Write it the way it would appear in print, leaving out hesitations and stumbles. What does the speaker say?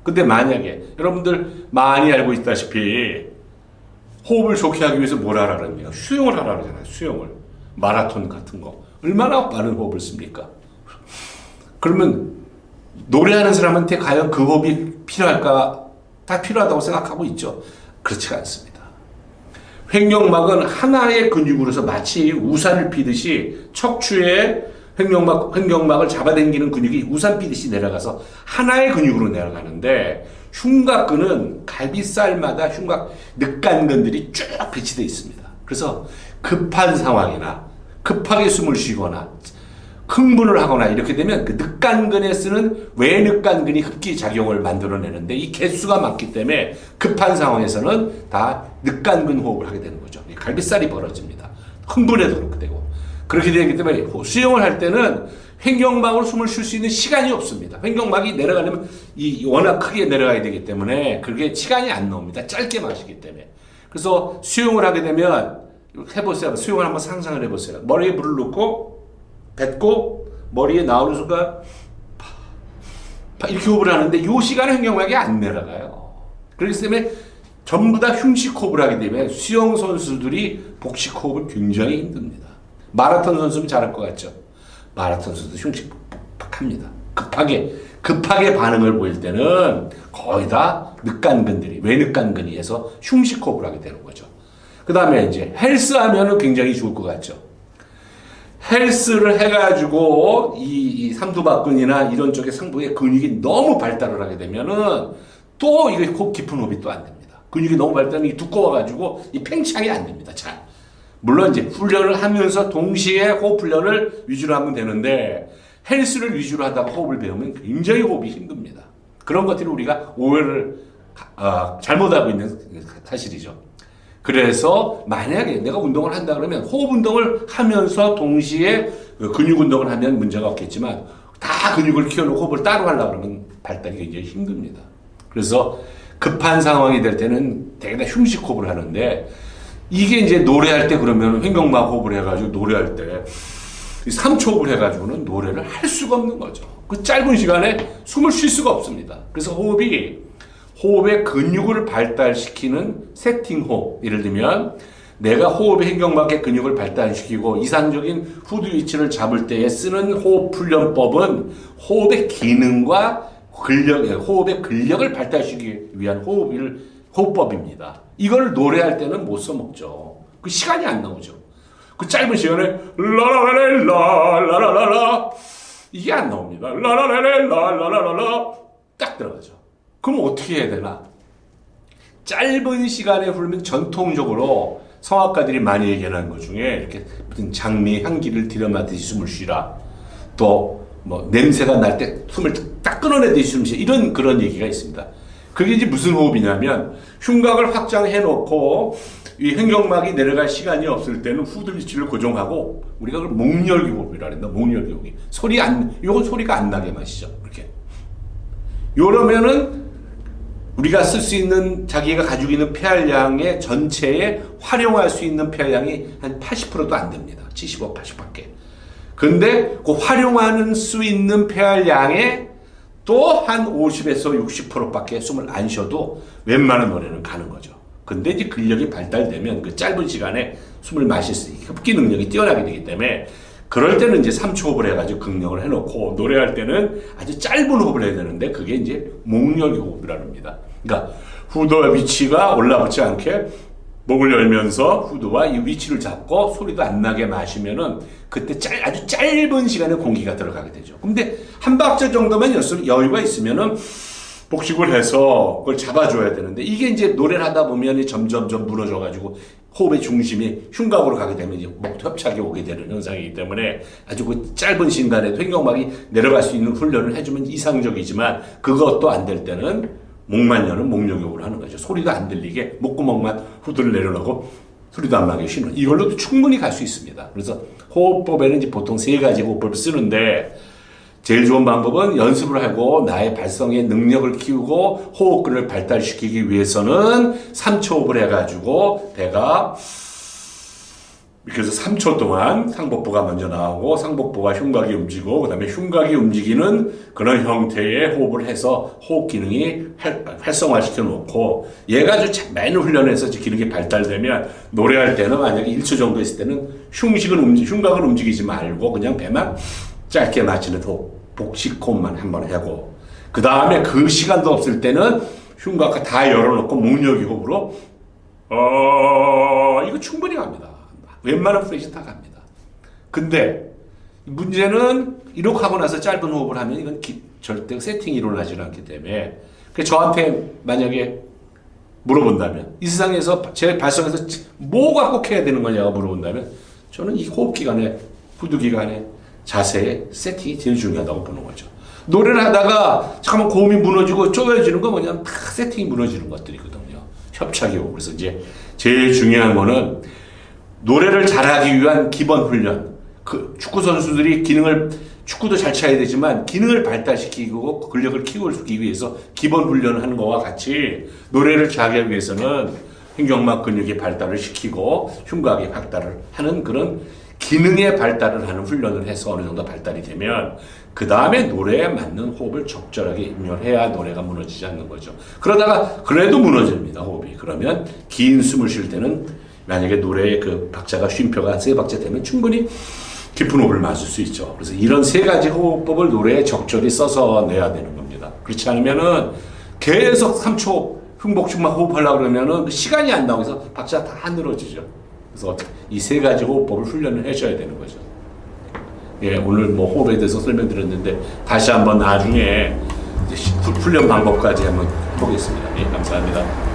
근데 만약에 여러분들 많이 알고 있다시피 호흡을 좋게 하기 위해서 뭘 하라 그럽니까? 수영을 하라 그러잖아요. 수영을. 마라톤 같은 거. 얼마나 빠른 호흡을 씁니까? 그러면 노래하는 사람한테 과연 그 호흡이 필요할까? 다 필요하다고 생각하고 있죠. 그렇지가 않습니다. 횡격막은 하나의 근육으로서 마치 우산을 피듯이 척추에 횡격막을 잡아당기는 근육이 우산 피듯이 내려가서 하나의 근육으로 내려가는데 흉곽근은 갈비살마다 흉곽 늑간근들이 쭉 배치되어 있습니다. 그래서 급한 상황이나 급하게 숨을 쉬거나 흥분을 하거나 이렇게 되면 그 늑간근에 쓰는 외늑간근이 흡기 작용을 만들어내는데 이 개수가 많기 때문에 급한 상황에서는 다 늑간근 호흡을 하게 되는 거죠. 갈비살이 벌어집니다. 흥분해도 그렇게 되고. 그렇게 되기 때문에 수영을 할 때는 횡격막으로 숨을 쉴 수 있는 시간이 없습니다. 횡격막이 내려가려면 워낙 크게 내려가야 되기 때문에 그게 시간이 안 나옵니다. 짧게 마시기 때문에. 그래서 수영을 하게 되면 해보세요. 수영을 한번 상상을 해보세요. 머리에 물을 넣고 뱉고 머리에 나오는 순간 이렇게 호흡을 하는데 이 시간에 횡격막이 안 내려가요. 그렇기 때문에 전부 다 흉식 호흡을 하게 되면 수영 선수들이 복식 호흡을 굉장히 힘듭니다. 마라톤 선수는 잘할 것 같죠? 마라톤 선수도 흉식합니다. 급하게 반응을 보일 때는 거의 다 늑간근들이, 외늑간근이 해서 흉식 호흡을 하게 되는 거죠. 그 다음에 이제 헬스 하면은 굉장히 좋을 것 같죠? 헬스를 해가지고 이 삼두박근이나 이런 쪽의 상부의 근육이 너무 발달을 하게 되면은 또 이게 깊은 호흡이 또 안 됩니다. 근육이 너무 발달하면 두꺼워가지고 이 팽창이 안 됩니다. 잘. 물론 이제 훈련을 하면서 동시에 호흡 훈련을 위주로 하면 되는데 헬스를 위주로 하다가 호흡을 배우면 굉장히 호흡이 힘듭니다. 그런 것들이 우리가 오해를 잘못하고 있는 사실이죠. 그래서 만약에 내가 운동을 한다 그러면 호흡 운동을 하면서 동시에 근육 운동을 하면 문제가 없겠지만 다 근육을 키워놓고 호흡을 따로 하려고 그러면 발달이 굉장히 힘듭니다. 그래서 급한 상황이 될 때는 대개 다 흉식 호흡을 하는데 이게 이제 노래할 때 그러면 횡격막 호흡을 해가지고 노래할 때 3초 호흡을 해가지고는 노래를 할 수가 없는 거죠. 그 짧은 시간에 숨을 쉴 수가 없습니다. 그래서 호흡의 근육을 발달시키는 세팅 호흡. 예를 들면 내가 호흡의 횡격막의 근육을 발달시키고 이상적인 후두 위치를 잡을 때에 쓰는 호흡 훈련법은 호흡의 기능과 호흡의 근력을 발달시키기 위한 호흡법입니다. 이걸 노래할 때는 못 써먹죠. 그 시간이 안 나오죠. 그 짧은 시간에 라라라라라라라라라 이게 안 나옵니다. 라라라라라라라라 딱 들어가죠. 그럼 어떻게 해야 되나? 짧은 시간에 부르면 전통적으로 성악가들이 많이 얘기하는 것 중에 이렇게 무슨 장미 향기를 들여마듯이 숨을 쉬라. 또 뭐 냄새가 날 때 숨을 딱 끊어내듯이 숨을 쉬라. 이런 그런 얘기가 있습니다. 그게 이제 무슨 호흡이냐면 흉곽을 확장해 놓고 이 횡격막이 내려갈 시간이 없을 때는 후두 위치를 고정하고 우리가 그걸 목열기 호흡이라 그런다. 목열기 호흡. 요건 소리가 안 나게 마시죠. 이렇게. 요러면은 우리가 쓸 수 있는 자기가 가지고 있는 폐활량의 전체에 활용할 수 있는 폐활량이 한 80%도 안 됩니다. 75, 80밖에. 근데 그 활용하는 수 있는 폐활량의 또 한 50에서 60%밖에 숨을 안 쉬어도 웬만한 노래는 가는 거죠. 근데 이제 근력이 발달되면 그 짧은 시간에 숨을 마실 수 있게 흡기 능력이 뛰어나게 되기 때문에 그럴 때는 이제 3초 호흡을 해가지고 극력을 해놓고 노래할 때는 아주 짧은 호흡을 해야 되는데 그게 이제 목열기 호흡이라고 합니다. 그러니까 후두의 위치가 올라붙지 않게 목을 열면서 후두와 이 위치를 잡고 소리도 안 나게 마시면은 그때 아주 짧은 시간에 공기가 들어가게 되죠. 근데 한 박자 정도만 여유가 있으면은 복식을 해서 그걸 잡아줘야 되는데 이게 이제 노래를 하다 보면 점점점 무너져가지고 호흡의 중심이 흉곽으로 가게 되면 이제 목 협착이 오게 되는 현상이기 때문에 아주 그 짧은 시간에 횡격막이 내려갈 수 있는 훈련을 해주면 이상적이지만 그것도 안 될 때는 목만 여는 목욕욕을 하는 거죠. 소리도 안 들리게 목구멍만 후두를 내려놓고 소리도 안 나게 쉬는 이걸로도 충분히 갈 수 있습니다. 그래서 호흡법에는 이제 보통 3가지 호흡법을 쓰는데 제일 좋은 방법은 연습을 하고 나의 발성의 능력을 키우고 호흡근을 발달시키기 위해서는 3초 호흡을 해가지고 배가 그래서 3초 동안 상복부가 먼저 나오고 상복부와 흉곽이 움직이고 그다음에 흉곽이 움직이는 그런 형태의 호흡을 해서 호흡 기능이 활성화시켜 놓고 얘가 아주 많은 훈련해서 기능이 발달되면 노래할 때는 만약에 1초 정도 있을 때는 흉곽을 움직이지 말고 그냥 배만 짧게 맞추는 복식 호흡만 한번 하고 그 다음에 그 시간도 없을 때는 흉곽 다 열어놓고 목력이 호흡으로 이거 충분히 갑니다. 웬만한 프레이즈 다 갑니다. 근데 문제는 이렇게 하고 나서 짧은 호흡을 하면 이건 절대 세팅이 일어나지 않기 때문에 저한테 만약에 물어본다면 이 세상에서 제 발성에서 뭐가 꼭 해야 되는 거냐고 물어본다면 저는 이 호흡 기간에 후두 기간에 자세의 세팅이 제일 중요하다고 보는 거죠. 노래를 하다가 잠깐만 고음이 무너지고 쪼여지는 거 뭐냐면 다 세팅이 무너지는 것들이거든요. 협착이 오고 그래서 이제 제일 중요한 거는 노래를 잘하기 위한 기본 훈련. 그 축구 선수들이 축구도 잘 차야 되지만 기능을 발달시키고 근력을 키우기 위해서 기본 훈련을 하는 것과 같이 노래를 잘하기 위해서는 횡격막 근육의 발달을 시키고 흉곽의 발달을 하는 그런 기능의 발달을 하는 훈련을 해서 어느 정도 발달이 되면 그 다음에 노래에 맞는 호흡을 적절하게 입력해야 노래가 무너지지 않는 거죠. 그러다가 그래도 무너집니다, 호흡이. 그러면 긴 숨을 쉴 때는 만약에 노래의 그 박자가 쉼표가 3박자 되면 충분히 깊은 호흡을 맞을 수 있죠. 그래서 이런 3가지 호흡법을 노래에 적절히 써서 내야 되는 겁니다. 그렇지 않으면은 계속 3초 흉복충만 호흡하려고 그러면은 시간이 안 나오면서 박자 다 늘어지죠. 그래서 이 3가지 호흡법을 훈련을 해줘야 되는 거죠. 예, 오늘 뭐 호흡에 대해서 설명드렸는데 다시 한번 나중에 이제 훈련 방법까지 한번 보겠습니다. 예, 감사합니다.